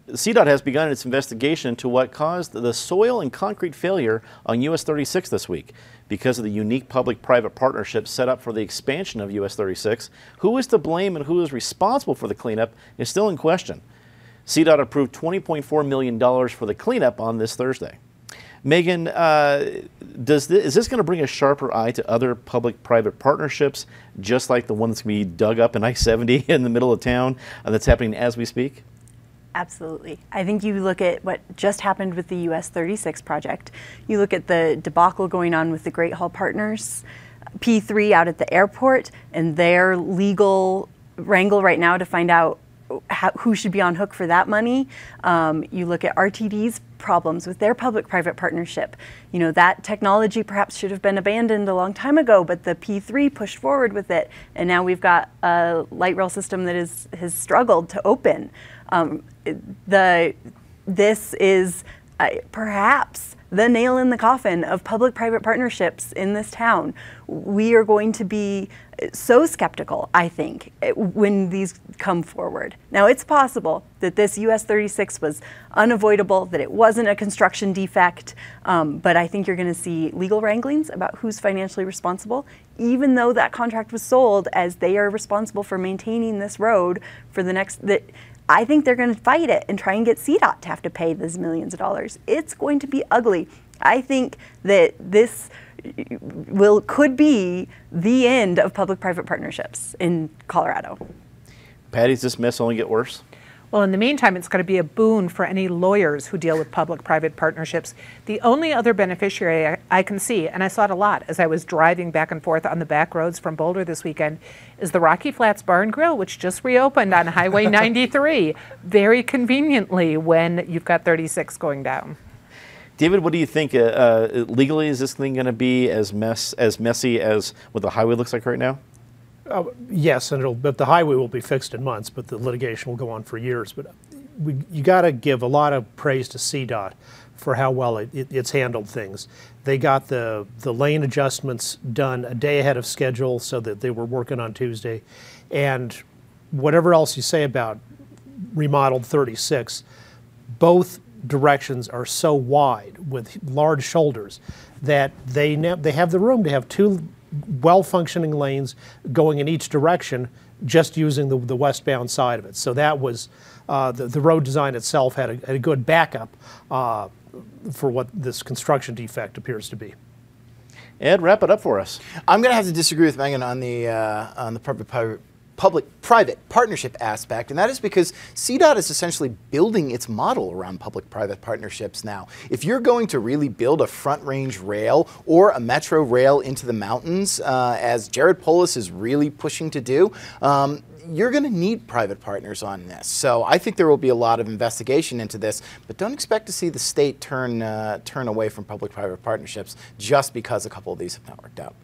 CDOT has begun its investigation into what caused the soil and concrete failure on US 36 this week. Because of the unique public-private partnership set up for the expansion of US 36, who is to blame and who is responsible for the cleanup is still in question. CDOT approved $20.4 million for the cleanup on this Thursday. Megan, is this going to bring a sharper eye to other public-private partnerships, just like the one that's going to be dug up in I-70 in the middle of town that's happening as we speak? Absolutely. I think you look at what just happened with the US 36 project. You look at the debacle going on with the Great Hall Partners, P3 out at the airport, and their legal wrangle right now to find out who should be on hook for that money. You look at RTD's problems with their public-private partnership. You know, that technology perhaps should have been abandoned a long time ago, but the P3 pushed forward with it, and now we've got a light rail system that has struggled to open. This is perhaps the nail in the coffin of public-private partnerships in this town. We are going to be so skeptical, I think, when these come forward. Now, it's possible that this US 36 was unavoidable, that it wasn't a construction defect, but I think you're going to see legal wranglings about who's financially responsible, even though that contract was sold as they are responsible for maintaining this road for the next... I think they're going to fight it and try and get CDOT to have to pay those millions of dollars. It's going to be ugly. I think that this could be the end of public-private partnerships in Colorado. Patty, does this mess only get worse? Well, in the meantime, it's going to be a boon for any lawyers who deal with public-private partnerships. The only other beneficiary I can see, and I saw it a lot as I was driving back and forth on the back roads from Boulder this weekend, is the Rocky Flats Bar and Grill, which just reopened on Highway 93, very conveniently when you've got 36 going down. David, what do you think? Legally, is this thing going to be as messy as what the highway looks like right now? Yes, but the highway will be fixed in months, but the litigation will go on for years. But you got to give a lot of praise to CDOT for how well it's handled things. They got the lane adjustments done a day ahead of schedule so that they were working on Tuesday. And whatever else you say about remodeled 36, both directions are so wide with large shoulders that they have the room to have two well-functioning lanes going in each direction, just using the westbound side of it. So that was the road design itself had a good backup for what this construction defect appears to be. Ed, wrap it up for us. I'm going to have to disagree with Megan on the public-private partnership aspect, and that is because CDOT is essentially building its model around public-private partnerships now. If you're going to really build a front-range rail or a metro rail into the mountains, as Jared Polis is really pushing to do, you're going to need private partners on this. So I think there will be a lot of investigation into this, but don't expect to see the state turn away from public-private partnerships just because a couple of these have not worked out.